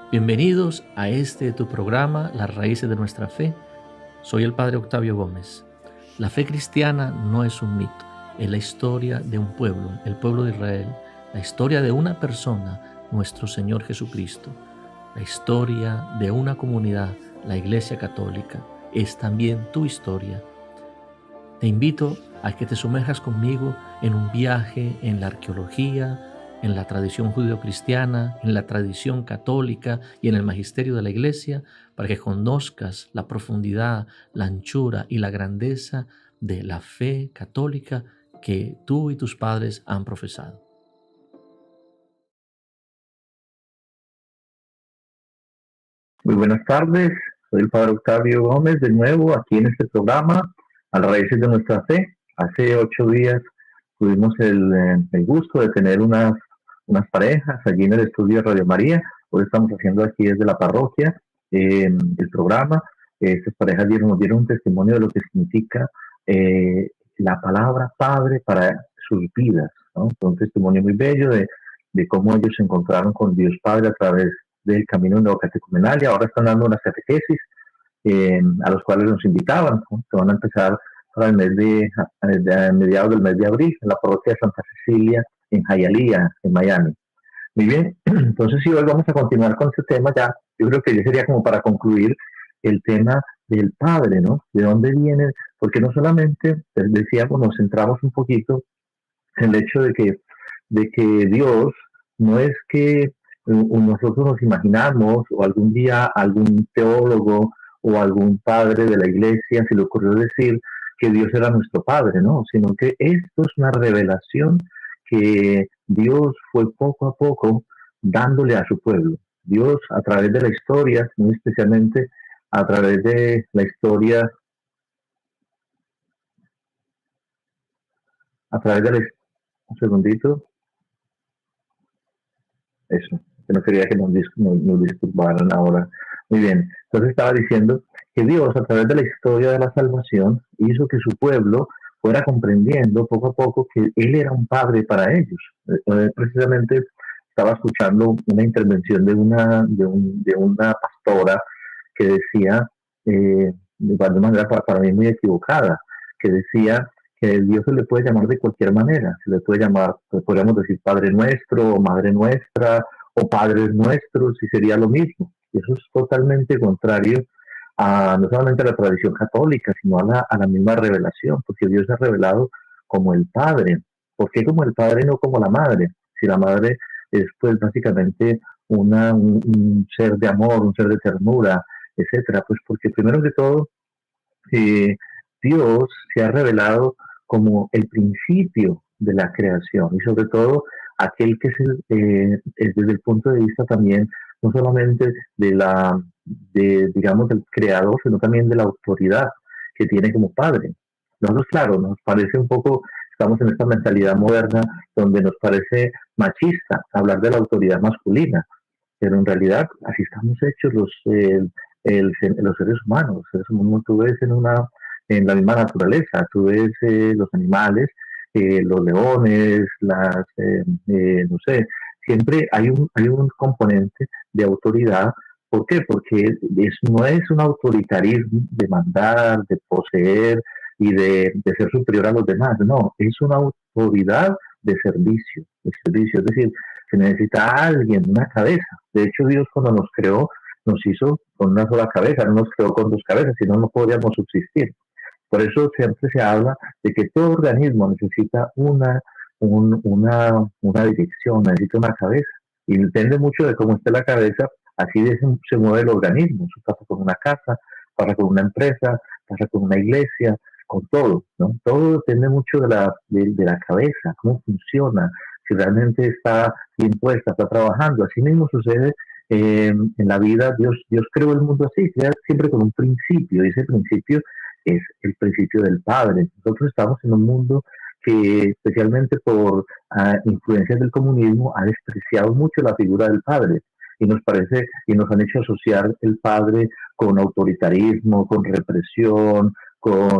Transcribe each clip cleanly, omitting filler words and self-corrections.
Bienvenidos a tu programa, Las Raíces de Nuestra Fe. Soy el Padre Octavio Gómez. La fe cristiana no es un mito, es la historia de un pueblo, el pueblo de Israel, la historia de una persona, nuestro Señor Jesucristo, la historia de una comunidad, la Iglesia Católica. Es también tu historia. Te invito a que te sumerjas conmigo en un viaje en la arqueología, en la tradición judeocristiana, en la tradición católica y en el magisterio de la Iglesia, para que conozcas la profundidad, la anchura y la grandeza de la fe católica que tú y tus padres han profesado. Muy buenas tardes, soy el Padre Octavio Gómez de nuevo aquí en este programa, a las raíces de nuestra fe. Hace 8 días tuvimos el gusto de tener unas parejas allí en el estudio de Radio María. Hoy estamos haciendo aquí desde la parroquia el programa. Estas parejas nos dieron un testimonio de lo que significa la palabra Padre para sus vidas, ¿no? Fue un testimonio muy bello de cómo ellos se encontraron con Dios Padre a través del camino neocatecumenal, y ahora están dando unas catequesis a los cuales nos invitaban, ¿no? Que van a empezar para el mes de mediados del mes de abril en la parroquia de Santa Cecilia en Hialeah, en Miami. Muy bien, entonces sí, hoy vamos a continuar con este tema. Ya yo creo que ya sería como para concluir el tema del Padre, ¿no? ¿De dónde viene? Porque no solamente, decíamos, nos centramos un poquito en el hecho de que Dios no es que nosotros nos imaginamos, o algún día algún teólogo o algún padre de la iglesia se le ocurrió decir que Dios era nuestro Padre, ¿no? Sino que esto es una revelación que Dios fue poco a poco dándole a su pueblo. Dios, a través de la historia, muy especialmente a través de la historia, a través de la, un segundito, eso, que no quería que nos disturbaran ahora. Muy bien, entonces estaba diciendo que Dios, a través de la historia de la salvación, hizo que su pueblo fuera comprendiendo poco a poco que Él era un padre para ellos. Precisamente estaba escuchando una intervención de una pastora que decía, de alguna manera para mí muy equivocada, que decía que a Dios se le puede llamar de cualquier manera. Se le puede llamar, pues podríamos decir Padre Nuestro, o Madre Nuestra, o Padres Nuestros, y sería lo mismo. Y eso es totalmente contrario a no solamente a la tradición católica, sino a la misma revelación, porque Dios se ha revelado como el Padre. ¿Por qué como el Padre, no como la Madre? Si la Madre es pues básicamente un ser de amor, un ser de ternura, etcétera. Pues porque primero que todo, eh, Dios se ha revelado como el principio de la creación, y sobre todo aquel que es desde el punto de vista también no solamente digamos, del creador, sino también de la autoridad que tiene como padre. Nosotros, claro, nos parece un poco, estamos en esta mentalidad moderna donde nos parece machista hablar de la autoridad masculina, pero en realidad así estamos hechos los seres humanos. Los seres humanos, tú ves en la misma naturaleza, tú ves los animales, los leones, no sé, siempre hay un componente de autoridad. ¿Por qué? Porque no es un autoritarismo de mandar, de poseer y de ser superior a los demás, no, es una autoridad de servicio, es decir, se necesita alguien, una cabeza. De hecho, Dios cuando nos creó, nos hizo con una sola cabeza, no nos creó con dos cabezas, si no, no podríamos subsistir. Por eso siempre se habla de que todo organismo necesita una dirección, necesita una cabeza. Y depende mucho de cómo esté la cabeza, así se mueve el organismo. Eso pasa con una casa, pasa con una empresa, pasa con una iglesia, con todo, ¿no? Todo depende mucho de la cabeza, cómo funciona, si realmente está bien puesta, está trabajando. Así mismo sucede en la vida. Dios creó el mundo así, crea siempre con un principio, y ese principio es el principio del Padre. Nosotros estamos en un mundo que, especialmente por influencias del comunismo, ha despreciado mucho la figura del Padre, y nos han hecho asociar el Padre con autoritarismo, con represión, con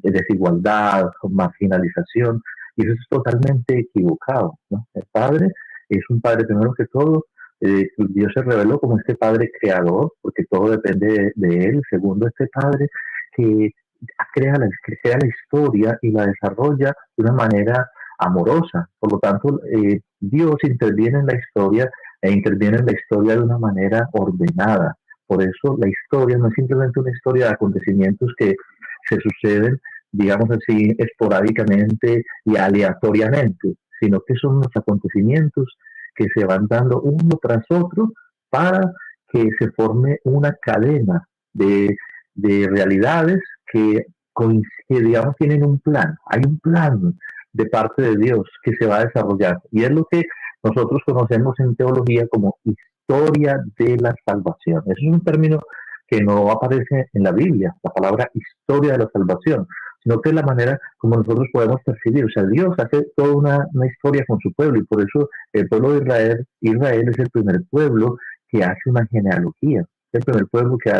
desigualdad, con marginalización, y eso es totalmente equivocado, ¿no? El Padre es un Padre, primero que todo, Dios se reveló como este Padre creador, porque todo depende de Él. Segundo, este Padre que que crea la historia y la desarrolla de una manera amorosa. Por lo tanto, Dios interviene en la historia e interviene en la historia de una manera ordenada. Por eso la historia no es simplemente una historia de acontecimientos que se suceden, digamos así, esporádicamente y aleatoriamente, sino que son los acontecimientos que se van dando uno tras otro para que se forme una cadena de realidades que, digamos, tienen un plan. Hay un plan de parte de Dios que se va a desarrollar. Y es lo que nosotros conocemos en teología como historia de la salvación. Ese es un término que no aparece en la Biblia, la palabra historia de la salvación, sino que es la manera como nosotros podemos percibir. O sea, Dios hace toda una historia con su pueblo y por eso el pueblo de Israel es el primer pueblo que hace una genealogía, el primer pueblo que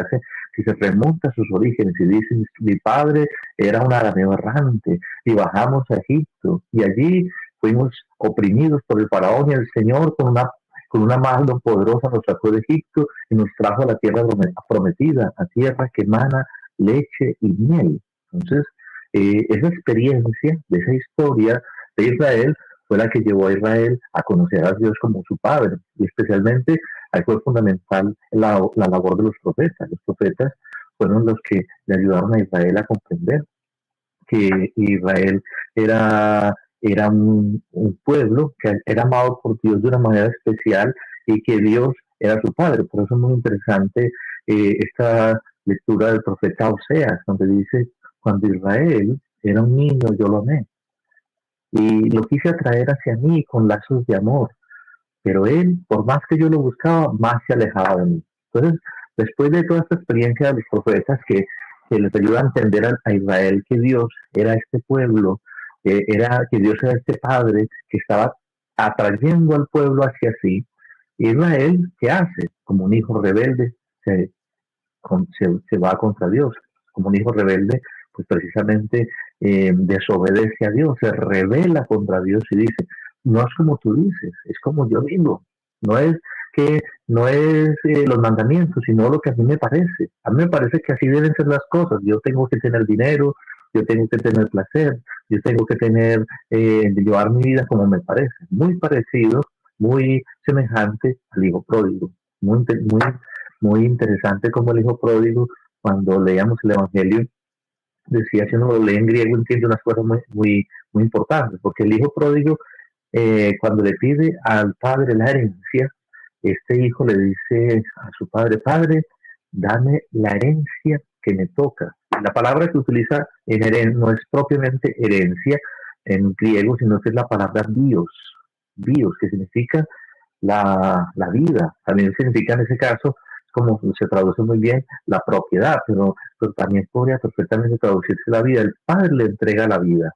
se remonta a sus orígenes y dice, mi padre era un arameo errante y bajamos a Egipto y allí fuimos oprimidos por el faraón y el Señor con una mano poderosa nos sacó de Egipto y nos trajo a la tierra prometida, a tierra que emana leche y miel. Entonces, esa experiencia de esa historia de Israel fue la que llevó a Israel a conocer a Dios como su Padre, y especialmente ahí fue fundamental la labor de los profetas. Los profetas fueron los que le ayudaron a Israel a comprender que Israel era un pueblo que era amado por Dios de una manera especial y que Dios era su Padre. Por eso es muy interesante esta lectura del profeta Oseas, donde dice, cuando Israel era un niño, yo lo amé y lo quise atraer hacia mí con lazos de amor, pero él, por más que yo lo buscaba, más se alejaba de mí. Entonces, después de toda esta experiencia de los profetas que les ayuda a entender a Israel que Dios era este pueblo, que Dios era este padre que estaba atrayendo al pueblo hacia sí, Israel, ¿qué hace? Como un hijo rebelde, se va contra Dios. Como un hijo rebelde, pues precisamente desobedece a Dios, se revela contra Dios y dice, no es como tú dices, es como yo digo. No es que no es los mandamientos, sino lo que a mí me parece. A mí me parece que así deben ser las cosas. Yo tengo que tener dinero, yo tengo que tener placer, yo tengo que llevar mi vida como me parece. Muy parecido, muy semejante al hijo pródigo. Muy muy interesante como el hijo pródigo, cuando leíamos el Evangelio, decía, si uno lo lee en griego, entiende unas cosas muy importantes, porque el hijo pródigo, cuando le pide al padre la herencia, este hijo le dice a su padre, padre, dame la herencia que me toca. La palabra que utiliza no es propiamente herencia en griego, sino que es la palabra bios, que significa la vida. También significa en ese caso, como se traduce muy bien, la propiedad, pero también podría perfectamente traducirse la vida. El padre le entrega la vida.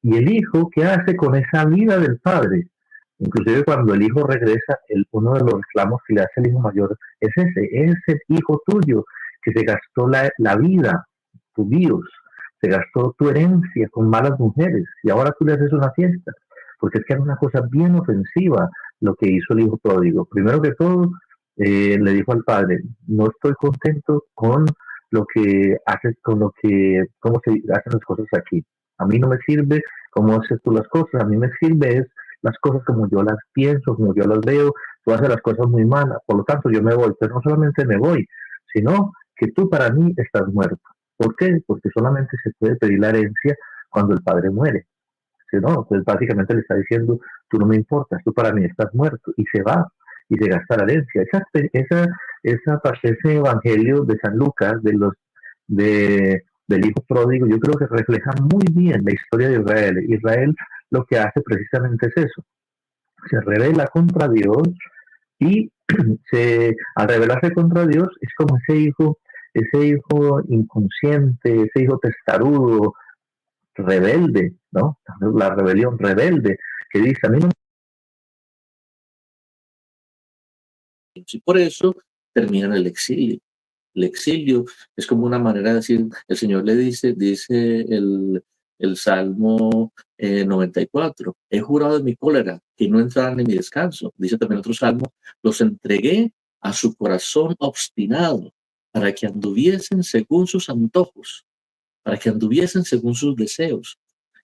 Y el hijo, ¿qué hace con esa vida del padre? Inclusive cuando el hijo regresa, uno de los reclamos que le hace el hijo mayor es ese hijo tuyo que se gastó la vida, tu Dios, se gastó tu herencia con malas mujeres y ahora tú le haces una fiesta. Porque es que era una cosa bien ofensiva lo que hizo el hijo pródigo. Primero que todo, le dijo al padre, no estoy contento con lo que haces, cómo se hacen las cosas aquí. A mí no me sirve cómo haces tú las cosas, a mí me sirve es las cosas como yo las pienso, como yo las veo, tú haces las cosas muy malas, por lo tanto yo me voy, pero no solamente me voy, sino que tú para mí estás muerto. ¿Por qué? Porque solamente se puede pedir la herencia cuando el padre muere. Si no, pues básicamente le está diciendo, tú no me importas, tú para mí estás muerto, y se va, y se gasta la herencia. Ese evangelio de San Lucas, del hijo pródigo, yo creo que refleja muy bien la historia de Israel. Israel lo que hace precisamente es eso, se revela contra Dios y al rebelarse contra Dios es como ese hijo inconsciente, ese hijo testarudo, rebelde, ¿no? La rebelión rebelde, que dice, a mí no. Y por eso termina en el exilio. El exilio es como una manera de decir, el Señor le dice el Salmo 94. He jurado en mi cólera que no entrarán en mi descanso. Dice también otro salmo, los entregué a su corazón obstinado para que anduviesen según sus antojos, para que anduviesen según sus deseos.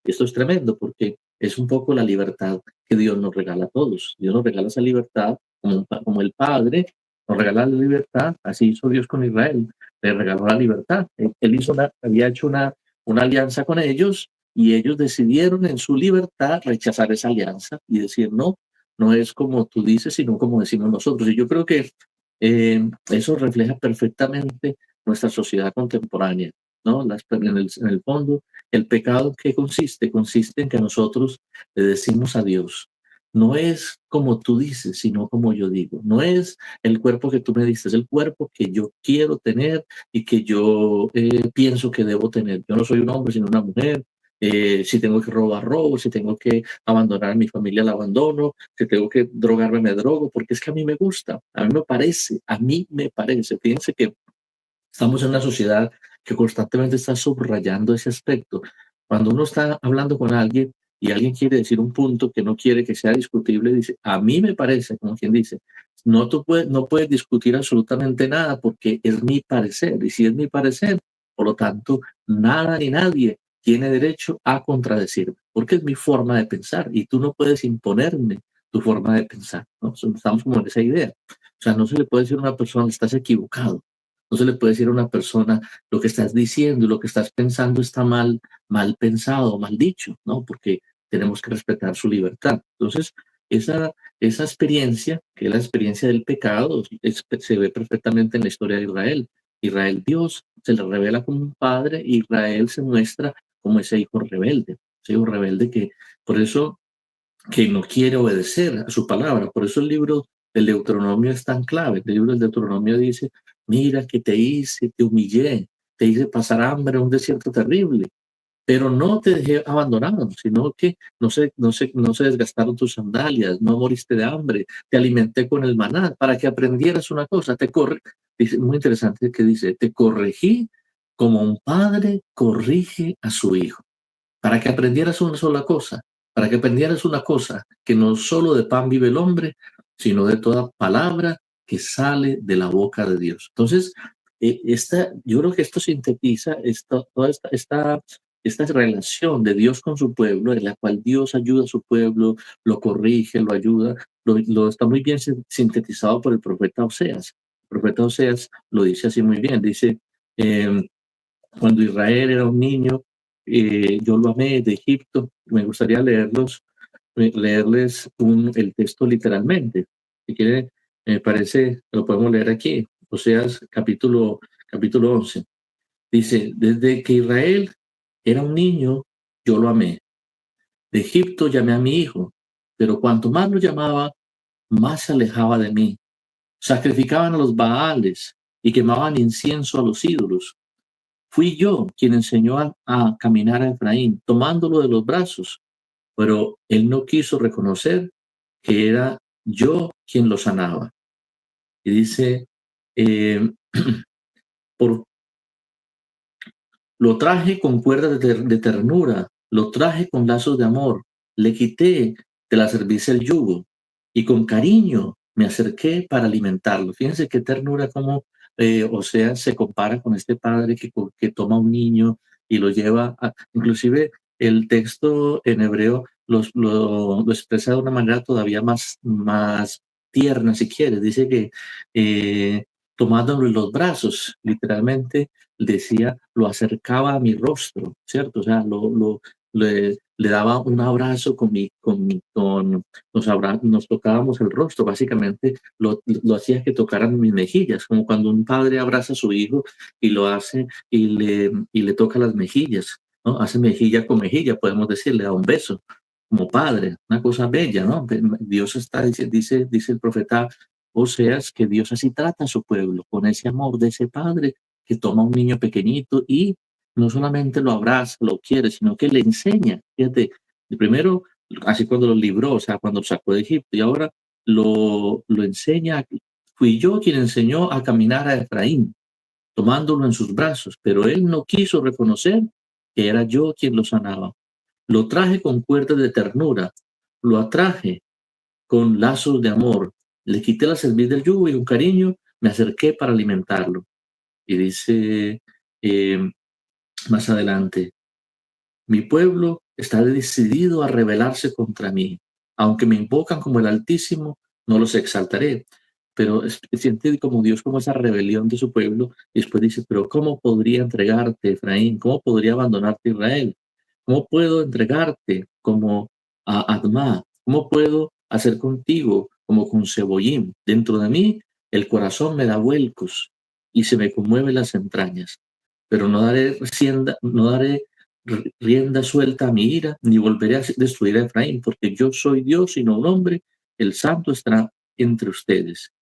Y esto es tremendo porque es un poco la libertad que Dios nos regala a todos. Dios nos regala esa libertad como el Padre nos regala la libertad, así hizo Dios con Israel, le regaló la libertad. Él había hecho una alianza con ellos y ellos decidieron en su libertad rechazar esa alianza y decir, no, no es como tú dices, sino como decimos nosotros. Y yo creo que eso refleja perfectamente nuestra sociedad contemporánea, ¿no? En el fondo, el pecado ¿qué consiste? Consiste en que nosotros le decimos a Dios, no es como tú dices, sino como yo digo. No es el cuerpo que tú me diste, es el cuerpo que yo quiero tener y que yo pienso que debo tener. Yo no soy un hombre, sino una mujer. Si tengo que robar, robo. Si tengo que abandonar a mi familia, la abandono. Si tengo que drogarme, me drogo, porque es que a mí me gusta, a mí me parece. Fíjense que estamos en una sociedad que constantemente está subrayando ese aspecto. Cuando uno está hablando con alguien y alguien quiere decir un punto que no quiere que sea discutible, dice, a mí me parece, como quien dice, no puedes discutir absolutamente nada porque es mi parecer. Y si es mi parecer, por lo tanto, nada ni nadie tiene derecho a contradecirme, porque es mi forma de pensar y tú no puedes imponerme tu forma de pensar, ¿no? Estamos como en esa idea. O sea, no se le puede decir a una persona, estás equivocado. No se le puede decir a una persona lo que estás diciendo y lo que estás pensando está mal pensado, mal dicho, ¿no? Porque tenemos que respetar su libertad. Entonces, esa experiencia, que es la experiencia del pecado, se ve perfectamente en la historia de Israel. Israel, Dios se le revela como un padre, y Israel se muestra como ese hijo rebelde que, por eso, que no quiere obedecer a su palabra. Por eso el libro del Deuteronomio es tan clave. El libro del Deuteronomio dice, mira que te hice, te humillé, te hice pasar hambre en un desierto terrible, pero no te dejé abandonado, sino que no se desgastaron tus sandalias, no moriste de hambre, te alimenté con el maná para que aprendieras una cosa, dice, muy interesante que dice, te corregí como un padre corrige a su hijo para que aprendieras una sola cosa, para que aprendieras una cosa, que no solo de pan vive el hombre, sino de toda palabra que sale de la boca de Dios. Entonces, yo creo que esto sintetiza toda esta relación de Dios con su pueblo, en la cual Dios ayuda a su pueblo, lo corrige, lo ayuda, lo está muy bien sintetizado por el profeta Oseas. El profeta Oseas lo dice así muy bien, dice, cuando Israel era un niño, yo lo amé de Egipto. Me gustaría leerles el texto literalmente. Si quiere, me parece, lo podemos leer aquí. Oseas capítulo 11. Dice, desde que Israel era un niño, yo lo amé. De Egipto llamé a mi hijo, pero cuanto más lo llamaba, más se alejaba de mí. Sacrificaban a los Baales y quemaban incienso a los ídolos. Fui yo quien enseñó a caminar a Efraín, tomándolo de los brazos, pero él no quiso reconocer que era yo quien lo sanaba. Y dice, eh, por, lo traje con cuerdas de ternura, lo traje con lazos de amor, le quité de la cerviz el yugo y con cariño me acerqué para alimentarlo. Fíjense qué ternura, como Oseas se compara con este padre que toma a un niño y lo lleva inclusive el texto en hebreo lo expresa de una manera todavía más tierna, si quieres. Dice que tomándolo en los brazos, literalmente decía, lo acercaba a mi rostro, ¿cierto? O sea, le daba un abrazo nos tocábamos el rostro, básicamente lo hacía que tocaran mis mejillas, como cuando un padre abraza a su hijo y lo hace y le toca las mejillas, ¿no? Hace mejilla con mejilla, podemos decir, le da un beso como padre, una cosa bella, ¿no? Dios dice el profeta Oseas que Dios así trata a su pueblo, con ese amor de ese padre que toma a un niño pequeñito y no solamente lo abraza, lo quiere, sino que le enseña. Fíjate, primero, así cuando lo libró, o sea, cuando lo sacó de Egipto, y ahora lo enseña. Fui yo quien enseñó a caminar a Efraín, tomándolo en sus brazos, pero él no quiso reconocer que era yo quien lo sanaba. Lo traje con cuerdas de ternura, lo atraje con lazos de amor, le quité la cerviz del yugo y con cariño me acerqué para alimentarlo. Y dice eh, más adelante, mi pueblo está decidido a rebelarse contra mí. Aunque me invocan como el Altísimo, no los exaltaré. Pero siente como Dios como esa rebelión de su pueblo. Y después dice, pero ¿cómo podría entregarte, Efraín? ¿Cómo podría abandonarte, Israel? ¿Cómo puedo entregarte como a Adma? ¿Cómo puedo hacer contigo como con Seboyim? Dentro de mí el corazón me da vuelcos y se me conmueven las entrañas. Pero no daré rienda suelta a mi ira, ni volveré a destruir a Efraín, porque yo soy Dios y no un hombre, el santo estará entre ustedes.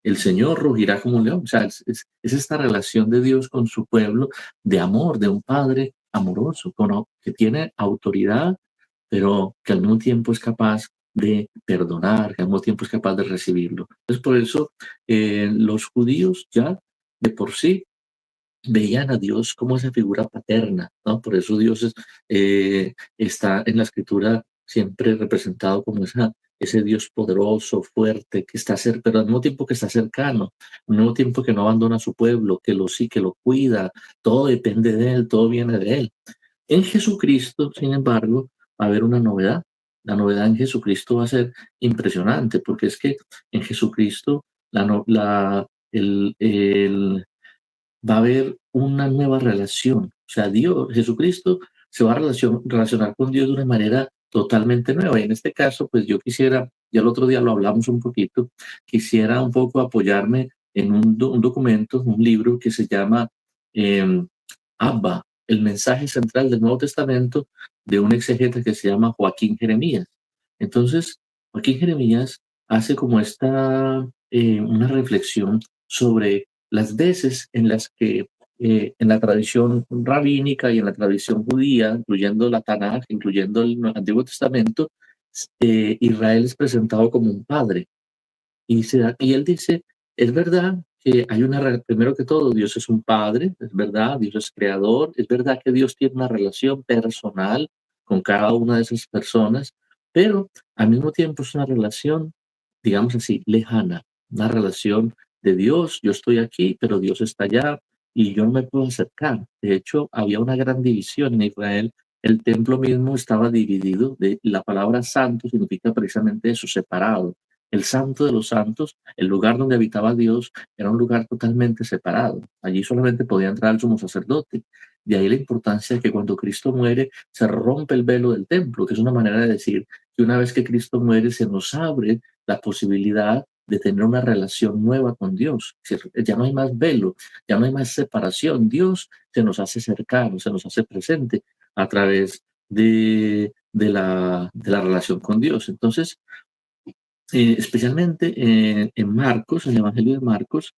El Señor rugirá como un león. O sea, es esta relación de Dios con su pueblo, de amor, de un padre amoroso, que tiene autoridad, pero que al mismo tiempo es capaz de perdonar, que al mismo tiempo es capaz de recibirlo. Entonces, por eso los judíos ya de por sí veían a Dios como esa figura paterna, ¿no? Por eso Dios está en la escritura siempre representado como ese Dios poderoso, fuerte, que está cerca, pero al mismo tiempo que está cercano, al mismo tiempo que no abandona a su pueblo, que lo cuida, todo depende de él, todo viene de él. En Jesucristo, sin embargo, va a haber una novedad. La novedad en Jesucristo va a ser impresionante, porque es que en Jesucristo la, no- la, el va a haber una nueva relación. O sea, Dios, Jesucristo, se va a relacionar con Dios de una manera totalmente nueva. Y en este caso, pues yo quisiera, ya el otro día lo hablamos un poquito, quisiera un poco apoyarme en un documento, un libro que se llama eh, Abba, el mensaje central del Nuevo Testamento, de un exegeta que se llama Joaquín Jeremías. Entonces, Joaquín Jeremías hace como una reflexión sobre las veces en las que en la tradición rabínica y en la tradición judía, incluyendo la Tanaj, incluyendo el Antiguo Testamento, Israel es presentado como un padre. Y él dice, es verdad que primero que todo, Dios es un padre, es verdad, Dios es creador, es verdad que Dios tiene una relación personal con cada una de esas personas, pero al mismo tiempo es una relación, digamos así, lejana, una relación de Dios, yo estoy aquí, pero Dios está allá y yo no me puedo acercar. De hecho, había una gran división en Israel. El templo mismo estaba dividido. La palabra santo significa precisamente eso, separado. El santo de los santos, el lugar donde habitaba Dios, era un lugar totalmente separado. Allí solamente podía entrar el sumo sacerdote. De ahí la importancia de que cuando Cristo muere se rompe el velo del templo, que es una manera de decir que una vez que Cristo muere se nos abre la posibilidad de tener una relación nueva con Dios. Ya no hay más velo, ya no hay más separación. Dios se nos hace cercano, se nos hace presente a través de la relación con Dios. Entonces, especialmente en Marcos, en el Evangelio de Marcos,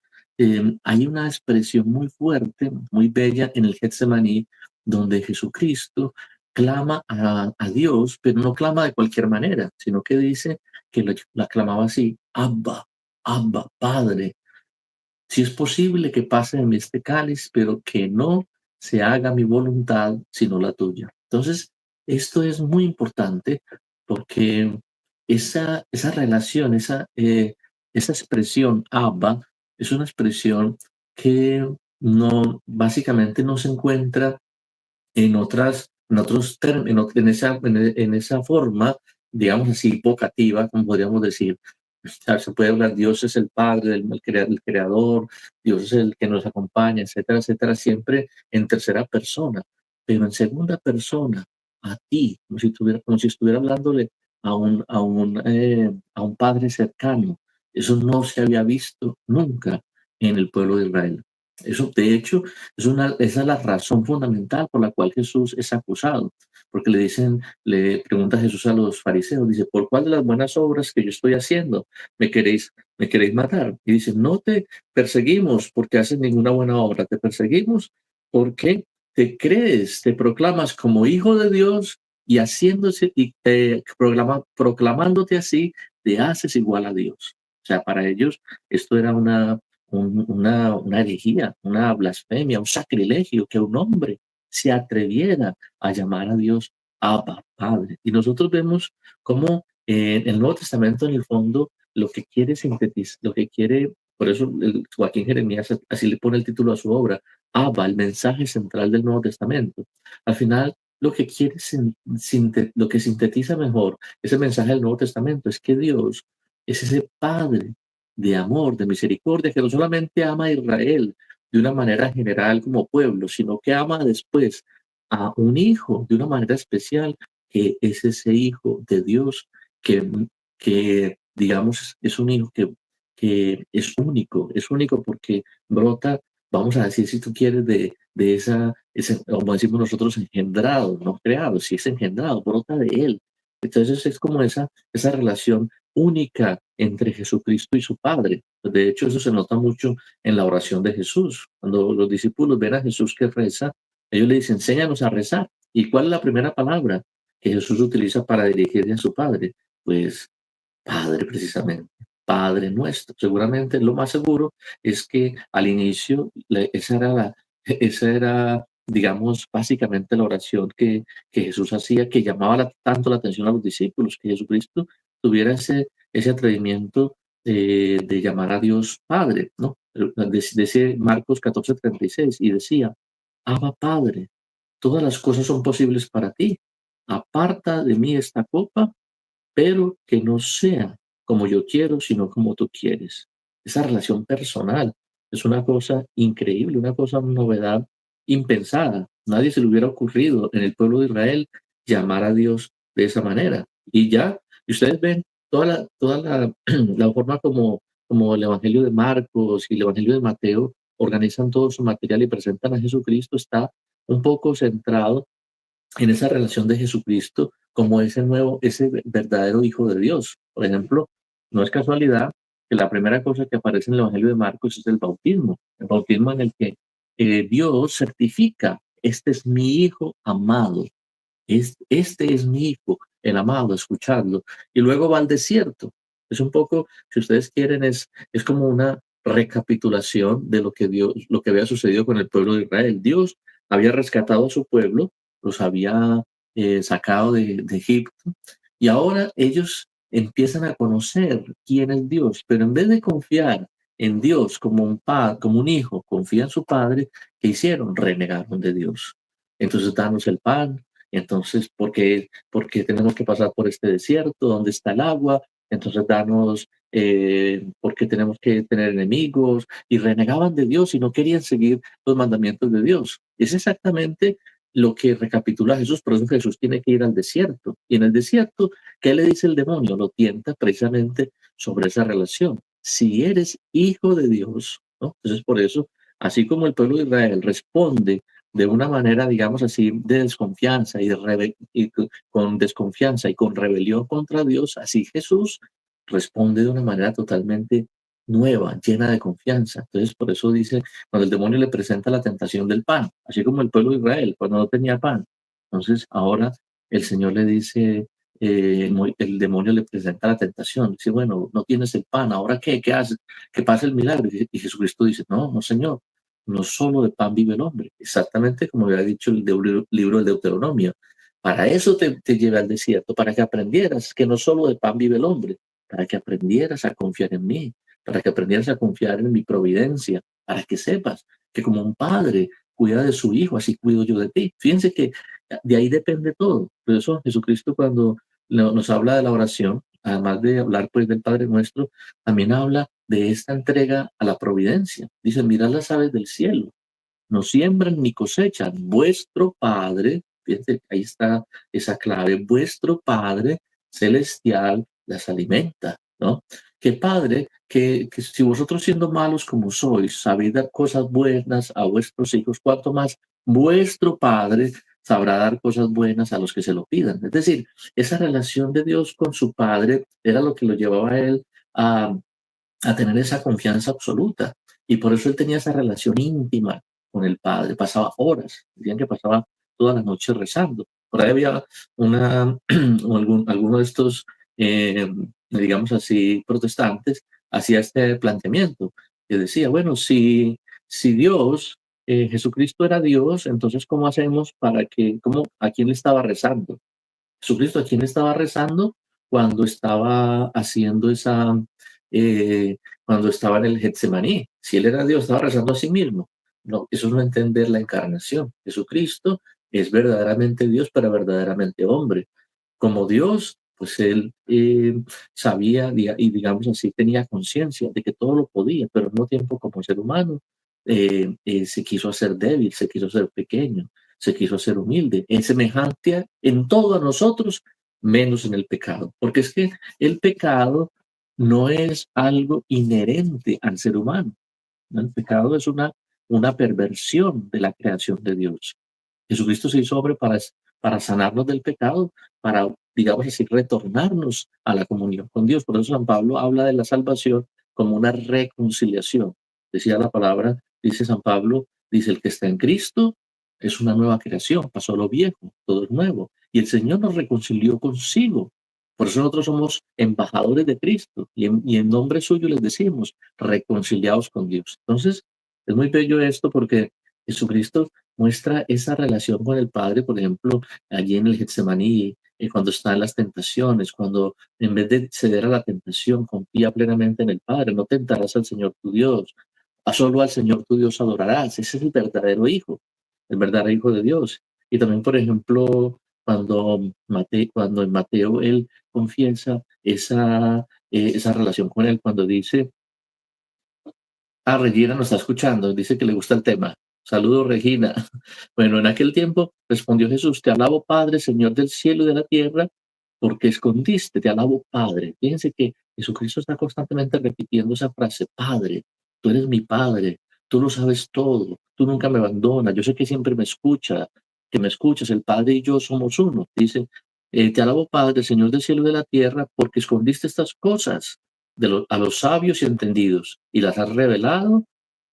hay una expresión muy fuerte, muy bella en el Getsemaní, donde Jesucristo clama a Dios, pero no clama de cualquier manera, sino que dice que la clamaba así, Abba, Abba, Padre, si es posible que pase de mí este cáliz, pero que no se haga mi voluntad, sino la tuya. Entonces, esto es muy importante porque esa relación, esa expresión Abba, es una expresión que básicamente no se encuentra en otros términos, en esa forma, digamos así, vocativa, como podríamos decir. O sea, se puede hablar, Dios es el Padre, el Creador, Dios es el que nos acompaña, etcétera, etcétera, siempre en tercera persona, pero en segunda persona, a ti, como si estuviera hablándole a un padre cercano. Eso no se había visto nunca en el pueblo de Israel. Eso, de hecho, esa es la razón fundamental por la cual Jesús es acusado, porque le pregunta Jesús a los fariseos, dice, ¿por cuál de las buenas obras que yo estoy haciendo me queréis matar? Y dice, no te perseguimos porque haces ninguna buena obra, te perseguimos porque te proclamas como hijo de Dios y proclamándote así, te haces igual a Dios. O sea, para ellos esto era una herejía, una blasfemia, un sacrilegio, que un hombre se atreviera a llamar a Dios Abba, Padre. Y nosotros vemos cómo en el Nuevo Testamento, en el fondo, lo que quiere sintetizar, lo que quiere, por eso Joaquín Jeremías así le pone el título a su obra, Abba, el mensaje central del Nuevo Testamento. Al final, lo que quiere, lo que sintetiza mejor ese mensaje del Nuevo Testamento es que Dios es ese Padre de amor, de misericordia, que no solamente ama a Israel de una manera general como pueblo, sino que ama después a un hijo de una manera especial, que es ese hijo de Dios que, que digamos, es un hijo que es único porque brota, vamos a decir, si tú quieres, de ese, como decimos nosotros, engendrado, no creado, si es engendrado, brota de él. Entonces es como esa relación única entre Jesucristo y su Padre. De hecho, eso se nota mucho en la oración de Jesús. Cuando los discípulos ven a Jesús que reza, ellos le dicen, enséñanos a rezar. ¿Y cuál es la primera palabra que Jesús utiliza para dirigirse a su Padre? Pues Padre, precisamente. Padre nuestro. Seguramente lo más seguro es que al inicio esa era, digamos, básicamente la oración que Jesús hacía, que llamaba tanto la atención a los discípulos, que Jesucristo tuviera ese atrevimiento de llamar a Dios Padre, ¿no? Decía Marcos 14:36 y decía, Abba Padre, todas las cosas son posibles para ti. Aparta de mí esta copa, pero que no sea como yo quiero, sino como tú quieres. Esa relación personal es una cosa increíble, una cosa, una novedad impensada. Nadie se le hubiera ocurrido en el pueblo de Israel llamar a Dios de esa manera. Y ustedes ven la forma como el Evangelio de Marcos y el Evangelio de Mateo organizan todo su material y presentan a Jesucristo, está un poco centrado en esa relación de Jesucristo como ese verdadero Hijo de Dios. Por ejemplo, no es casualidad que la primera cosa que aparece en el Evangelio de Marcos es el bautismo en el que Dios certifica, este es mi Hijo amado, este es mi Hijo, el amado, escuchadlo. Y luego va al desierto. Es un poco, si ustedes quieren, es como una recapitulación de lo que había sucedido con el pueblo de Israel. Dios había rescatado a su pueblo, los había sacado de Egipto, y ahora ellos empiezan a conocer quién es Dios, pero en vez de confiar en Dios como un padre, como un hijo, confía en su padre. ¿Qué hicieron? Renegaron de Dios. Entonces, danos el pan. Entonces, ¿por qué tenemos que pasar por este desierto? ¿Dónde está el agua? Entonces, danos, ¿por qué tenemos que tener enemigos? Y renegaban de Dios y no querían seguir los mandamientos de Dios. Es exactamente lo que recapitula Jesús, por eso Jesús tiene que ir al desierto. Y en el desierto, ¿qué le dice el demonio? Lo tienta precisamente sobre esa relación. Si eres hijo de Dios, ¿no? Entonces, por eso, así como el pueblo de Israel responde de una manera, digamos así, de desconfianza con desconfianza y con rebelión contra Dios, así Jesús responde de una manera totalmente nueva, llena de confianza. Entonces, por eso dice, cuando el demonio le presenta la tentación del pan, así como el pueblo de Israel, cuando no tenía pan. Entonces, ahora el Señor le dice, el demonio le presenta la tentación, dice, bueno, no tienes el pan, ¿ahora qué? ¿Qué haces? Que pase el milagro. Y Jesucristo dice, no, no, Señor, no solo de pan vive el hombre, exactamente como había dicho el libro del Deuteronomio. Para eso te llevé al desierto, para que aprendieras que no solo de pan vive el hombre, para que aprendieras a confiar en mí, para que aprendieras a confiar en mi providencia, para que sepas que como un padre cuida de su hijo, así cuido yo de ti. Fíjense que de ahí depende todo. Por eso Jesucristo cuando nos habla de la oración, además de hablar pues del Padre Nuestro, también habla de esta entrega a la providencia. Dice, mirad las aves del cielo, no siembran ni cosechan, vuestro Padre, fíjense, ahí está esa clave, vuestro Padre celestial las alimenta, ¿no? Que Padre, que si vosotros siendo malos como sois, sabéis dar cosas buenas a vuestros hijos, cuanto más vuestro Padre sabrá dar cosas buenas a los que se lo pidan. Es decir, esa relación de Dios con su Padre era lo que lo llevaba a él a tener esa confianza absoluta. Y por eso él tenía esa relación íntima con el Padre. Pasaba horas, decían que pasaba toda la noche rezando. Por ahí había alguno de estos, digamos así, protestantes, hacía este planteamiento, que decía, bueno, si Dios Jesucristo era Dios, entonces ¿cómo hacemos a quién le estaba rezando? Jesucristo, ¿a quién le estaba rezando cuando estaba haciendo cuando estaba en el Getsemaní? Si él era Dios, estaba rezando a sí mismo. No, eso es no entender la encarnación. Jesucristo es verdaderamente Dios, pero verdaderamente hombre. Como Dios, pues él sabía y digamos así, tenía conciencia de que todo lo podía, pero al mismo tiempo como ser humano se quiso hacer débil, se quiso hacer pequeño, se quiso hacer humilde, es semejante en todo a nosotros, menos en el pecado. Porque es que el pecado no es algo inherente al ser humano, ¿no? El pecado es una perversión de la creación de Dios. Jesucristo se hizo hombre para sanarnos del pecado, para, digamos así, retornarnos a la comunión con Dios. Por eso San Pablo habla de la salvación como una reconciliación. Decía la palabra, dice San Pablo, dice, el que está en Cristo es una nueva creación, pasó lo viejo, todo es nuevo. Y el Señor nos reconcilió consigo. Por eso nosotros somos embajadores de Cristo y en nombre suyo les decimos, reconciliados con Dios. Entonces, es muy bello esto porque Jesucristo muestra esa relación con el Padre, por ejemplo, allí en el Getsemaní, cuando está en las tentaciones, cuando en vez de ceder a la tentación, confía plenamente en el Padre, no tentarás al Señor tu Dios, a solo al Señor tu Dios adorarás. Ese es el verdadero Hijo, el verdadero Hijo de Dios. Y también, por ejemplo, cuando en Mateo él confiesa esa relación con él, cuando dice, Regina nos está escuchando, dice que le gusta el tema. Saludos, Regina. Bueno, en aquel tiempo respondió Jesús, te alabo, Padre, Señor del cielo y de la tierra, porque escondiste, te alabo, Padre. Fíjense que Jesucristo está constantemente repitiendo esa frase, Padre, tú eres mi Padre, tú lo sabes todo, tú nunca me abandonas, yo sé que siempre que me escuchas, el Padre y yo somos uno. Dice, te alabo, Padre, Señor del cielo y de la tierra, porque escondiste estas cosas a los sabios y entendidos y las has revelado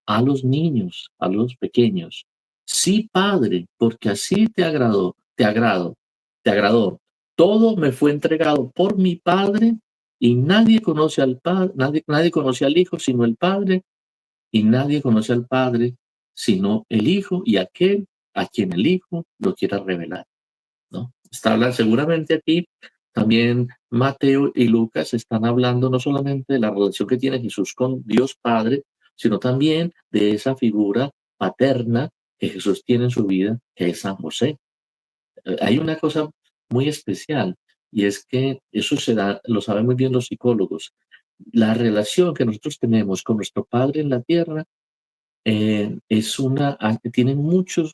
a los niños, a los pequeños. Sí, Padre, porque así te agradó. Todo me fue entregado por mi Padre y nadie conoce al Padre, nadie conoce al Hijo sino el Padre y nadie conoce al Padre sino el Hijo y aquel a quien el Hijo lo quiera revelar, ¿no? Está hablando seguramente aquí también Mateo y Lucas están hablando no solamente de la relación que tiene Jesús con Dios Padre, sino también de esa figura paterna que Jesús tiene en su vida, que es San José. Hay una cosa muy especial y es que eso se da, lo saben muy bien los psicólogos. La relación que nosotros tenemos con nuestro Padre en la tierra tiene mucho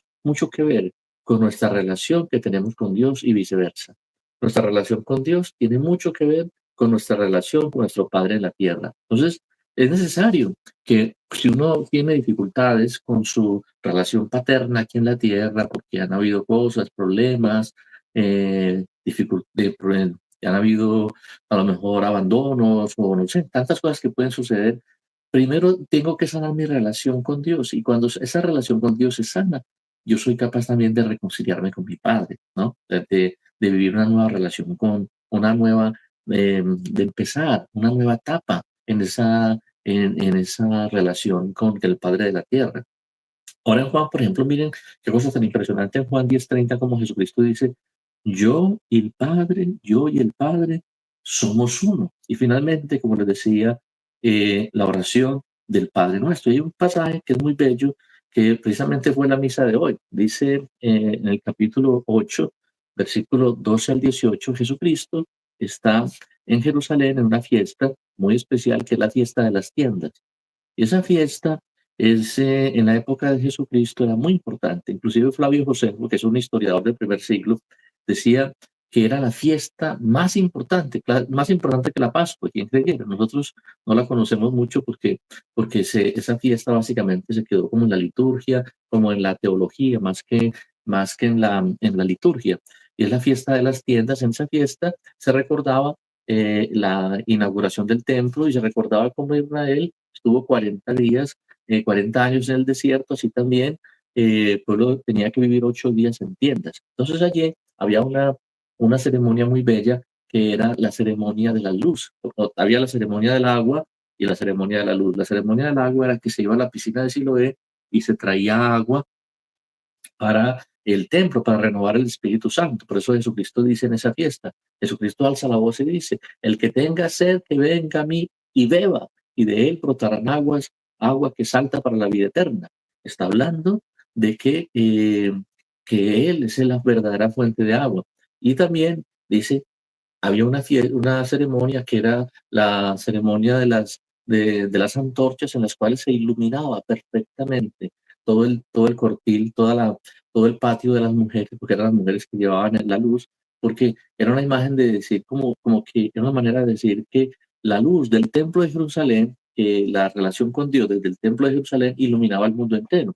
que ver con nuestra relación que tenemos con Dios y viceversa. Nuestra relación con Dios tiene mucho que ver con nuestra relación con nuestro Padre en la tierra. Entonces, es necesario que si uno tiene dificultades con su relación paterna aquí en la tierra, porque han habido cosas, problemas, han habido a lo mejor abandonos o no sé, tantas cosas que pueden suceder. Primero tengo que sanar mi relación con Dios y cuando esa relación con Dios es sana, yo soy capaz también de reconciliarme con mi Padre, ¿no? De vivir una nueva relación con una nueva, de empezar una nueva etapa en esa relación con el Padre de la tierra. Ahora en Juan, por ejemplo, miren qué cosa tan impresionante en Juan 10:30, como Jesucristo dice, yo y el Padre somos uno. Y finalmente, como les decía, la oración del Padre Nuestro. Hay un pasaje que es muy bello, que precisamente fue la misa de hoy. Dice en el capítulo 8, versículo 12 al 18, Jesucristo está en Jerusalén en una fiesta muy especial, que es la fiesta de las tiendas. Y esa fiesta en la época de Jesucristo era muy importante. Inclusive Flavio Josefo, que es un historiador del primer siglo, decía que era la fiesta más importante que la Pascua, quien creyera. Nosotros no la conocemos mucho porque esa fiesta básicamente se quedó como en la liturgia, como en la teología, más que en la liturgia. Y es la fiesta de las tiendas. En esa fiesta se recordaba la inauguración del templo y se recordaba cómo Israel estuvo 40 días, 40 años en el desierto, así también el pueblo tenía que vivir 8 días en tiendas. Entonces allí había una ceremonia muy bella que era la ceremonia de la luz. Había la ceremonia del agua y la ceremonia de la luz. La ceremonia del agua era que se iba a la piscina de Siloé y se traía agua para el templo, para renovar el Espíritu Santo. Por eso Jesucristo dice en esa fiesta, Jesucristo alza la voz y dice, el que tenga sed, que venga a mí y beba, y de él brotarán aguas, agua que salta para la vida eterna. Está hablando de que Él es la verdadera fuente de agua. Y también dice, había una ceremonia que era la ceremonia de las antorchas en las cuales se iluminaba perfectamente todo el cortil, todo el patio de las mujeres, porque eran las mujeres que llevaban la luz, porque era una imagen de decir, como que era una manera de decir que la luz del templo de Jerusalén, la relación con Dios desde el templo de Jerusalén iluminaba el mundo entero.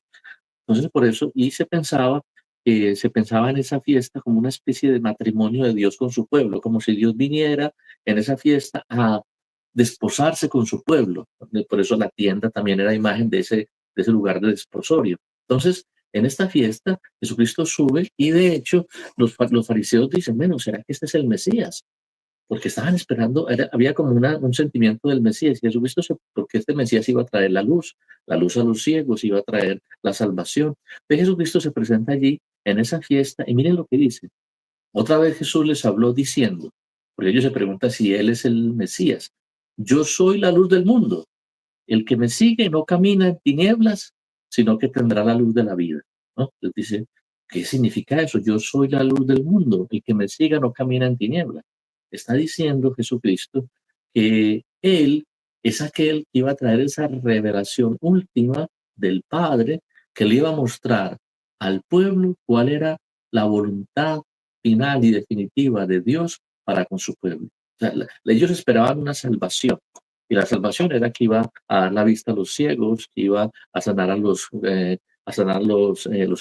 Entonces, por eso, y se pensaba en esa fiesta como una especie de matrimonio de Dios con su pueblo, como si Dios viniera en esa fiesta a desposarse con su pueblo. Por eso la tienda también era imagen de ese lugar de desposorio. Entonces, en esta fiesta, Jesucristo sube y de hecho los fariseos dicen, bueno, ¿será que este es el Mesías? Porque estaban esperando, había como un sentimiento del Mesías, y Jesucristo, porque este Mesías iba a traer la luz a los ciegos, iba a traer la salvación. Pero Jesucristo se presenta allí en esa fiesta, y miren lo que dice. Otra vez Jesús les habló diciendo, porque ellos se preguntan si Él es el Mesías, yo soy la luz del mundo, el que me sigue no camina en tinieblas, sino que tendrá la luz de la vida. ¿No? Les dice, ¿qué significa eso? Yo soy la luz del mundo, el que me siga no camina en tinieblas. Está diciendo Jesucristo que Él es aquel que iba a traer esa revelación última del Padre, que le iba a mostrar al pueblo cuál era la voluntad final y definitiva de Dios para con su pueblo. O sea, ellos esperaban una salvación, y la salvación era que iba a dar la vista a los ciegos, que iba a sanar los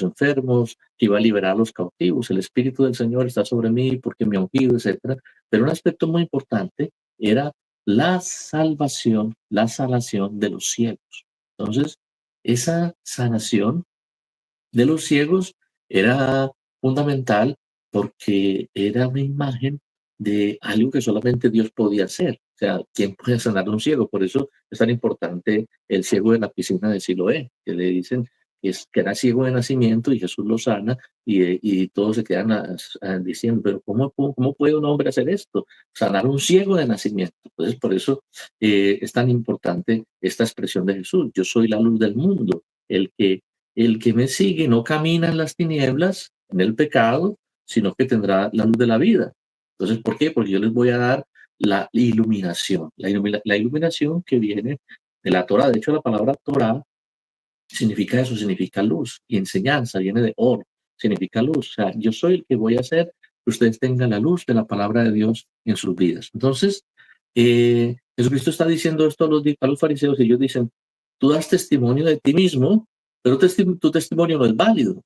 enfermos, que iba a liberar a los cautivos. El Espíritu del Señor está sobre mí porque me ha ungido, etc. Pero un aspecto muy importante era la salvación, la sanación de los ciegos. Entonces, esa sanación de los ciegos era fundamental porque era una imagen de algo que solamente Dios podía hacer. O sea, ¿quién puede sanar a un ciego? Por eso es tan importante el ciego de la piscina de Siloé, que le dicen que era ciego de nacimiento y Jesús lo sana y todos se quedan diciendo, pero ¿cómo puede un hombre hacer esto? Sanar a un ciego de nacimiento. Entonces, por eso es tan importante esta expresión de Jesús. Yo soy la luz del mundo, el que el que me sigue no camina en las tinieblas, en el pecado, sino que tendrá la luz de la vida. Entonces, ¿por qué? Porque yo les voy a dar la iluminación, la iluminación que viene de la Torah. De hecho, la palabra Torah significa eso, significa luz, y enseñanza, viene de or, significa luz. O sea, yo soy el que voy a hacer que ustedes tengan la luz de la palabra de Dios en sus vidas. Entonces, Jesucristo está diciendo esto a los fariseos, y ellos dicen, tú das testimonio de ti mismo, pero tu testimonio no es válido.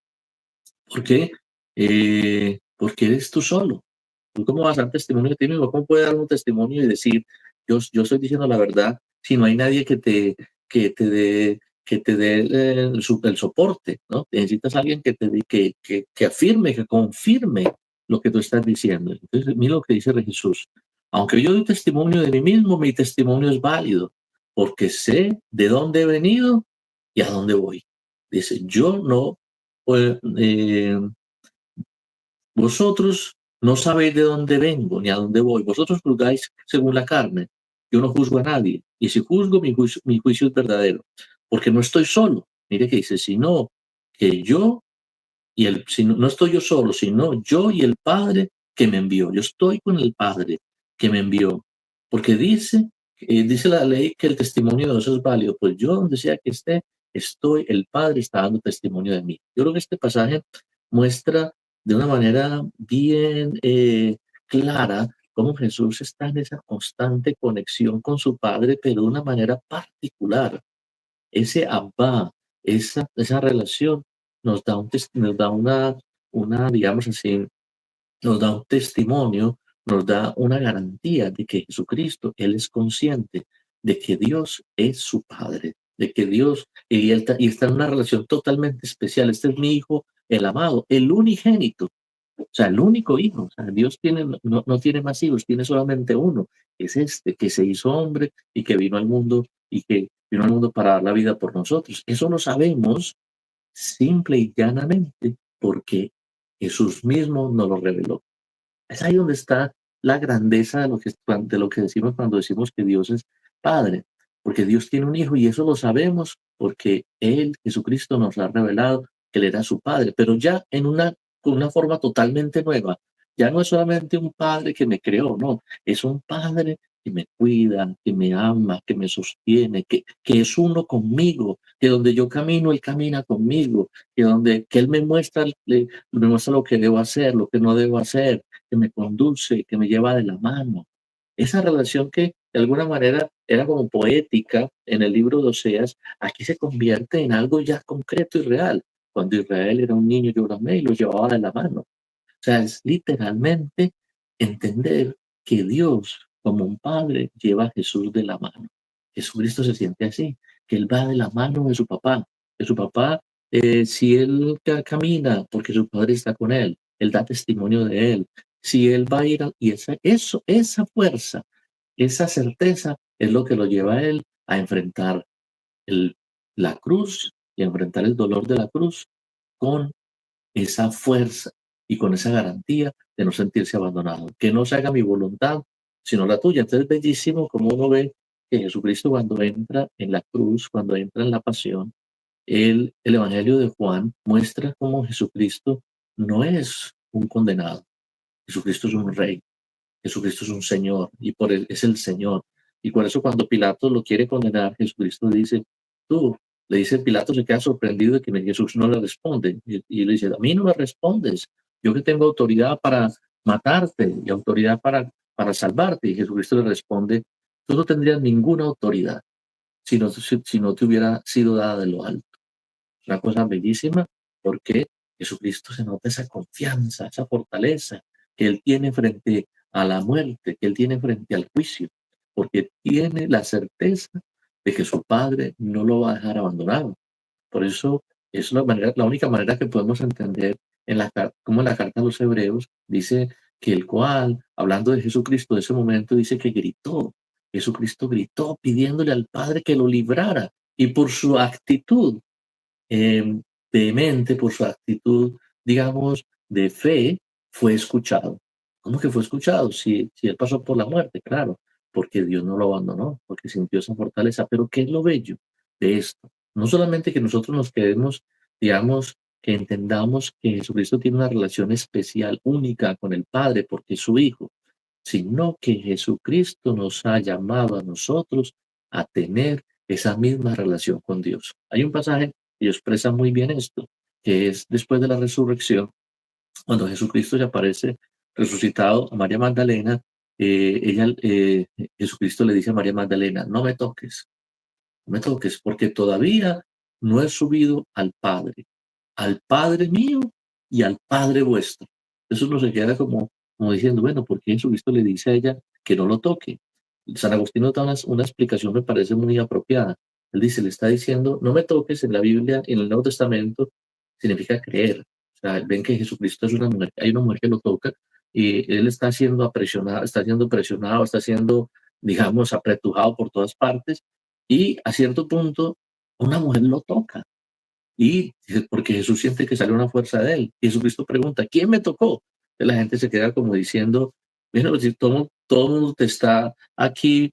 ¿Por qué? Porque eres tú solo. ¿Tú cómo vas a dar testimonio de ti mismo? ¿Cómo puedes dar un testimonio y decir, yo estoy diciendo la verdad, si no hay nadie que te dé, el soporte, ¿no? Necesitas a alguien que afirme, que confirme lo que tú estás diciendo. Entonces, mira lo que dice Jesús. Aunque yo doy testimonio de mí mismo, mi testimonio es válido, porque sé de dónde he venido y a dónde voy. Dice, yo no, pues, vosotros no sabéis de dónde vengo ni a dónde voy. Vosotros juzgáis según la carne. Yo no juzgo a nadie. Y si juzgo, mi juicio es verdadero. Porque no estoy solo. Mire que dice, sino que yo no estoy yo solo, sino yo y el Padre que me envió. Yo estoy con el Padre que me envió. Porque dice la ley que el testimonio de Dios es válido. Pues yo, donde sea que esté, el Padre está dando testimonio de mí. Yo creo que este pasaje muestra de una manera bien clara cómo Jesús está en esa constante conexión con su Padre, pero de una manera particular. Ese Abba, esa relación nos da digamos así, nos da un testimonio, nos da una garantía de que Jesucristo, Él es consciente de que Dios es su Padre, de que Dios, y está en una relación totalmente especial. Este es mi Hijo, el amado, el unigénito, o sea, el único hijo. O sea, Dios no tiene más hijos, tiene solamente uno. Es este que se hizo hombre y que vino al mundo y que vino al mundo para dar la vida por nosotros. Eso lo sabemos simple y llanamente porque Jesús mismo nos lo reveló. Es ahí donde está la grandeza de lo que decimos cuando decimos que Dios es Padre, porque Dios tiene un Hijo y eso lo sabemos porque Él, Jesucristo, nos lo ha revelado que Él era su Padre, pero ya con una forma totalmente nueva. Ya no es solamente un Padre que me creó, no, es un Padre que me cuida, que me ama, que me sostiene, que es uno conmigo, que donde yo camino, Él camina conmigo, que Él me muestra lo que debo hacer, lo que no debo hacer, que me conduce, que me lleva de la mano. Esa relación que de alguna manera era como poética en el libro de Oseas, aquí se convierte en algo ya concreto y real. Cuando Israel era un niño, yo y lo llevaba de la mano. O sea, es literalmente entender que Dios, como un padre, lleva a Jesús de la mano. Jesucristo se siente así, que Él va de la mano de su papá, que su papá, si Él camina, porque su padre está con Él, Él da testimonio de Él. Si Él va a ir, y esa fuerza, esa certeza es lo que lo lleva a Él a enfrentar el, la cruz y a enfrentar el dolor de la cruz con esa fuerza y con esa garantía de no sentirse abandonado. Que no se haga mi voluntad, sino la tuya. Entonces es bellísimo como uno ve que Jesucristo cuando entra en la cruz, cuando entra en la pasión, el Evangelio de Juan muestra cómo Jesucristo no es un condenado. Jesucristo es un rey. Jesucristo es un Señor y por él es el Señor. Y por eso cuando Pilato lo quiere condenar, Jesucristo dice, tú, le dice Pilato, se queda sorprendido de que Jesús no le responde. Y le dice, a mí no me respondes. Yo que tengo autoridad para matarte y autoridad para salvarte. Y Jesucristo le responde, tú no tendrías ninguna autoridad si no te hubiera sido dada de lo alto. Una cosa bellísima porque Jesucristo se nota esa confianza, esa fortaleza que Él tiene frente a la muerte, que Él tiene frente al juicio, porque tiene la certeza de que su Padre no lo va a dejar abandonado. Por eso es la única manera que podemos entender como en la carta a los Hebreos dice que el cual, hablando de Jesucristo de ese momento, dice que gritó. Jesucristo gritó pidiéndole al Padre que lo librara y por su actitud eh, vehemente, por su actitud, digamos, de fe, fue escuchado. ¿Cómo que fue escuchado? Si él pasó por la muerte, claro, porque Dios no lo abandonó, porque sintió esa fortaleza. Pero ¿qué es lo bello de esto? No solamente que nosotros nos quedemos, digamos, que entendamos que Jesucristo tiene una relación especial, única con el Padre, porque es su Hijo, sino que Jesucristo nos ha llamado a nosotros a tener esa misma relación con Dios. Hay un pasaje que expresa muy bien esto, que es después de la resurrección, cuando Jesucristo se aparece resucitado a María Magdalena, Jesucristo le dice a María Magdalena, no me toques, porque todavía no he subido al Padre mío y al Padre vuestro. Eso no se queda como diciendo, bueno, ¿por qué Jesucristo le dice a ella que no lo toque? San Agustín da una explicación, me parece muy apropiada. Él dice, le está diciendo, no me toques en la Biblia, en el Nuevo Testamento, significa creer. O sea, ven que Jesucristo es una mujer, hay una mujer que lo toca y él está siendo presionado, está siendo, digamos, apretujado por todas partes y a cierto punto una mujer lo toca y porque Jesús siente que sale una fuerza de él. Y Jesucristo pregunta, ¿quién me tocó? Y la gente se queda como diciendo, bueno, si todo mundo te está aquí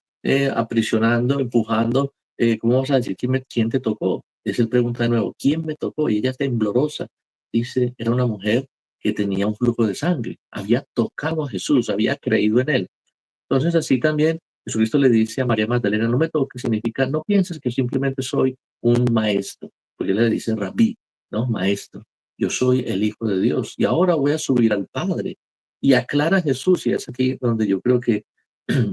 aprisionando, empujando, ¿cómo vas a decir quién te tocó? Es él pregunta de nuevo, ¿quién me tocó? Y ella temblorosa dice, era una mujer que tenía un flujo de sangre, había tocado a Jesús, había creído en él. Entonces así también Jesucristo le dice a María Magdalena, no me toques, significa, no pienses que simplemente soy un maestro, porque él le dice rabí, ¿no? Maestro, yo soy el Hijo de Dios y ahora voy a subir al Padre. Y aclara a Jesús, y es aquí donde yo creo que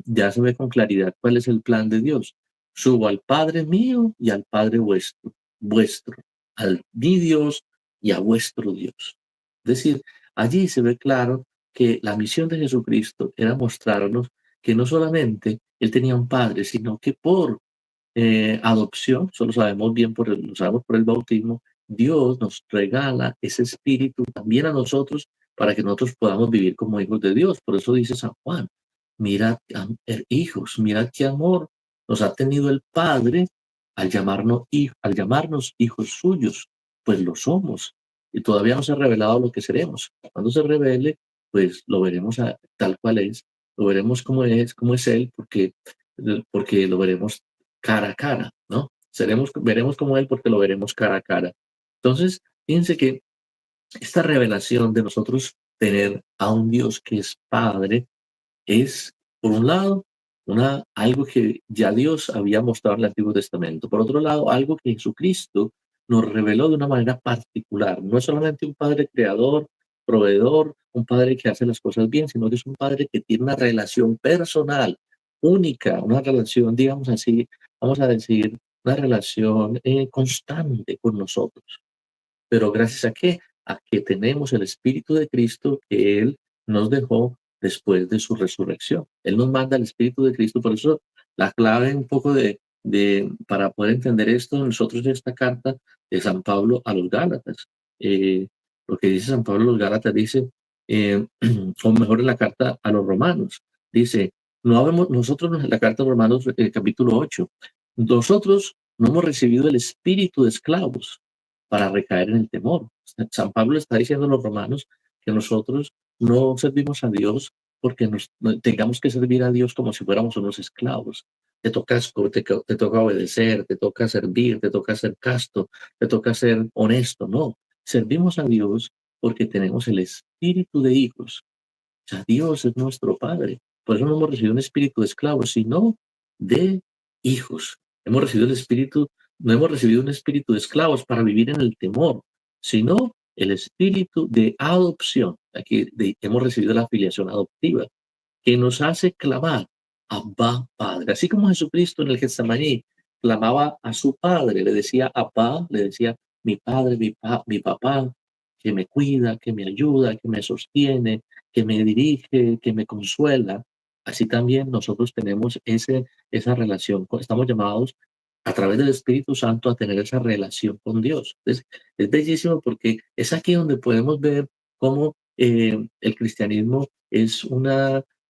ya se ve con claridad cuál es el plan de Dios. Subo al Padre mío y al Padre vuestro, al mi Dios y a vuestro Dios. Es decir, allí se ve claro que la misión de Jesucristo era mostrarnos que no solamente él tenía un padre, sino que por adopción, eso lo sabemos bien, lo sabemos por el bautismo, Dios nos regala ese espíritu también a nosotros para que nosotros podamos vivir como hijos de Dios. Por eso dice San Juan, mirad, hijos, mirad qué amor nos ha tenido el Padre al llamarnos hijos suyos, pues lo somos. Y todavía no se ha revelado lo que seremos. Cuando se revele, pues lo veremos tal cual es, lo veremos cómo es Él, porque lo veremos cara a cara, ¿no? Veremos como Él porque lo veremos cara a cara. Entonces, fíjense que esta revelación de nosotros tener a un Dios que es Padre es, por un lado, algo que ya Dios había mostrado en el Antiguo Testamento. Por otro lado, algo que Jesucristo nos reveló de una manera particular. No es solamente un Padre creador, proveedor, un Padre que hace las cosas bien, sino que es un Padre que tiene una relación personal, única, una relación, digamos así, vamos a decir, una relación constante con nosotros. Pero gracias a qué? A que tenemos el Espíritu de Cristo que Él nos dejó después de su resurrección. Él nos manda el Espíritu de Cristo. Por eso la clave un poco para poder entender esto, nosotros en esta carta de San Pablo a los Gálatas, lo que dice San Pablo a los Gálatas dice, o mejor en la carta a los Romanos, dice, nosotros en la carta a los Romanos, capítulo 8, nosotros no hemos recibido el espíritu de esclavos para recaer en el temor. San Pablo está diciendo a los romanos que nosotros no servimos a Dios porque tengamos que servir a Dios como si fuéramos unos esclavos. Te toca obedecer, te toca servir, te toca ser casto, te toca ser honesto. No, servimos a Dios porque tenemos el espíritu de hijos. O sea, Dios es nuestro Padre. Por eso no hemos recibido un espíritu de esclavos, sino de hijos. No hemos recibido un espíritu de esclavos para vivir en el temor, sino el espíritu de adopción. Aquí hemos recibido la filiación adoptiva, que nos hace clamar, Abba, Padre. Así como Jesucristo en el Getsemaní clamaba a su Padre, le decía Abba, le decía mi Padre, mi papá, que me cuida, que me ayuda, que me sostiene, que me dirige, que me consuela. Así también nosotros tenemos esa relación, estamos llamados a través del Espíritu Santo a tener esa relación con Dios. Es bellísimo porque es aquí donde podemos ver cómo el cristianismo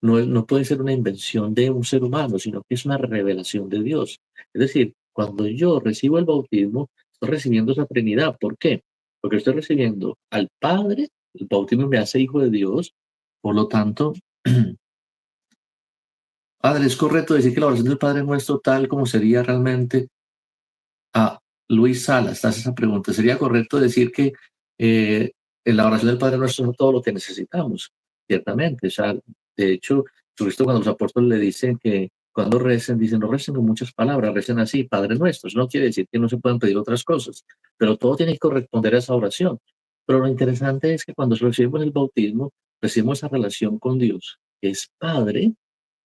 no puede ser una invención de un ser humano, sino que es una revelación de Dios. Es decir, cuando yo recibo el bautismo, estoy recibiendo esa Trinidad. ¿Por qué? Porque estoy recibiendo al Padre, el bautismo me hace hijo de Dios, por lo tanto, Padre, es correcto decir que la oración del Padre Nuestro, tal como sería realmente a Luis Salas, hace esa pregunta, ¿sería correcto decir que en la oración del Padre Nuestro es todo lo que necesitamos? Ciertamente, o sea, de hecho, Cristo cuando los apóstoles le dicen que cuando recen, dicen, no recen con muchas palabras, recen así, Padre Nuestro. Eso no quiere decir que no se puedan pedir otras cosas, pero todo tiene que corresponder a esa oración. Pero lo interesante es que cuando recibimos el bautismo, recibimos esa relación con Dios, que es Padre,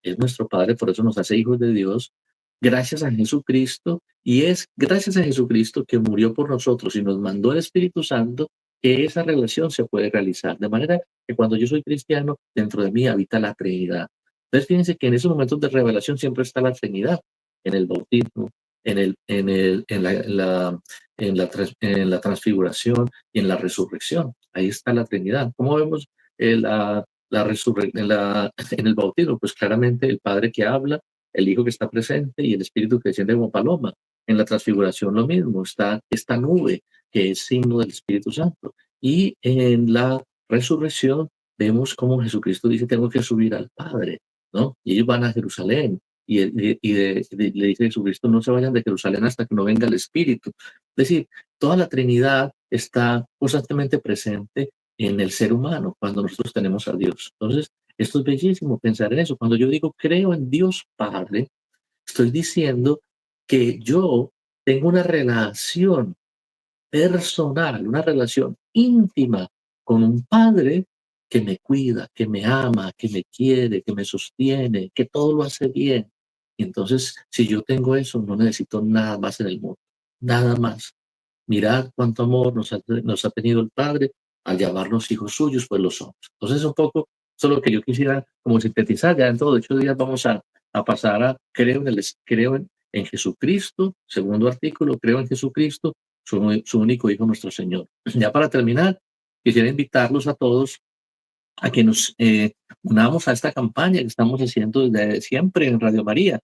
es nuestro Padre, por eso nos hace hijos de Dios, gracias a Jesucristo, y es gracias a Jesucristo que murió por nosotros y nos mandó el Espíritu Santo, que esa relación se puede realizar. De manera que cuando yo soy cristiano, dentro de mí habita la Trinidad. Entonces, fíjense que en esos momentos de revelación siempre está la Trinidad, en el bautismo, en la transfiguración y en la resurrección. Ahí está la Trinidad. ¿Cómo vemos en el bautismo? Pues claramente el Padre que habla, el Hijo que está presente y el Espíritu que desciende como paloma. En la transfiguración lo mismo, está esta nube que es signo del Espíritu Santo. Y en la resurrección vemos cómo Jesucristo dice, tengo que subir al Padre, ¿no? Y ellos van a Jerusalén. Le dice Jesucristo, no se vayan de Jerusalén hasta que no venga el Espíritu. Es decir, toda la Trinidad está constantemente presente en el ser humano cuando nosotros tenemos a Dios. Entonces, esto es bellísimo pensar en eso. Cuando yo digo creo en Dios Padre, estoy diciendo que yo tengo una relación personal, una relación íntima con un Padre que me cuida, que me ama, que me quiere, que me sostiene, que todo lo hace bien. Y entonces, si yo tengo eso, no necesito nada más en el mundo, nada más. Mirad cuánto amor nos ha tenido el Padre al llamarnos hijos suyos, pues lo somos. Entonces, un poco, eso es lo que yo quisiera como sintetizar. Ya dentro de 8 días vamos a pasar a creo en Jesucristo, segundo artículo, creo en Jesucristo, su único Hijo, nuestro Señor. Ya para terminar, quisiera invitarlos a todos a que nos unamos a esta campaña que estamos haciendo desde siempre en Radio María,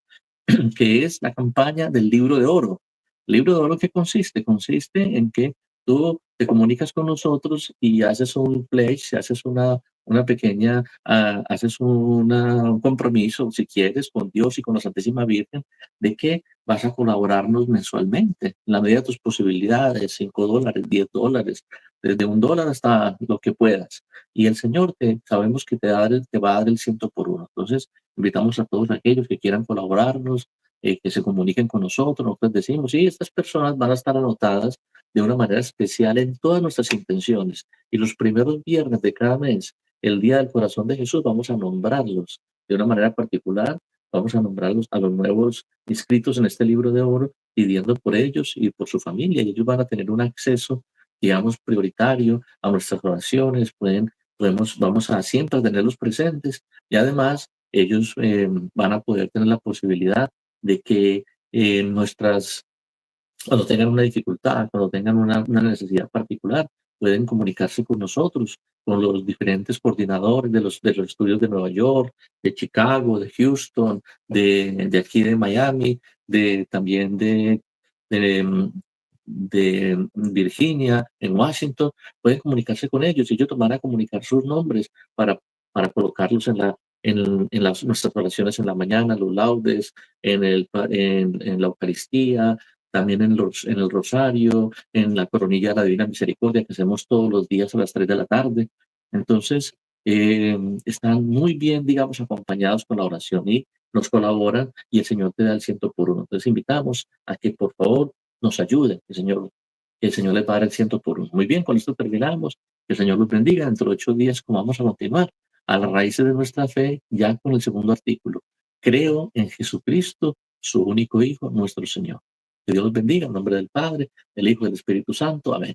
que es la campaña del Libro de Oro. El libro de oro, ¿qué consiste? Consiste en que tú te comunicas con nosotros y haces un pledge, haces una pequeña, haces un compromiso, si quieres, con Dios y con la Santísima Virgen, de que vas a colaborarnos mensualmente, en la medida de tus posibilidades, $5, $10, desde $1 hasta lo que puedas. Y el Señor sabemos que te va a dar el 100 por 1. Entonces, invitamos a todos aquellos que quieran colaborarnos, que se comuniquen con nosotros. Nosotros decimos, sí, estas personas van a estar anotadas de una manera especial en todas nuestras intenciones. Y los primeros viernes de cada mes, el Día del Corazón de Jesús, vamos a nombrarlos de una manera particular. Vamos a nombrarlos a los nuevos inscritos en este libro de oro, pidiendo por ellos y por su familia. Y ellos van a tener un acceso, digamos, prioritario a nuestras oraciones. Vamos a siempre tenerlos presentes. Y además, ellos van a poder tener la posibilidad de que cuando tengan una dificultad, cuando tengan una necesidad particular, pueden comunicarse con nosotros, con los diferentes coordinadores de los estudios de Nueva York, de Chicago, de Houston, de aquí de Miami, también de Virginia, en Washington. Pueden comunicarse con ellos y ellos van a comunicar sus nombres para colocarlos en nuestras oraciones en la mañana, los laudes, en la Eucaristía, también en el rosario, en la coronilla de la Divina Misericordia que hacemos todos los días a las 3 de la tarde. Entonces, están muy bien, digamos, acompañados con la oración y nos colaboran y el Señor te da el 100 por 1. Entonces, invitamos a que por favor nos ayuden, que el Señor les va a dar el 100 por 1. Muy bien, con esto terminamos. Que el Señor los bendiga. Dentro de 8 días, como vamos a continuar a las raíces de nuestra fe, ya con el segundo artículo. Creo en Jesucristo, su único Hijo, nuestro Señor. Que Dios los bendiga en nombre del Padre, del Hijo y del Espíritu Santo. Amén.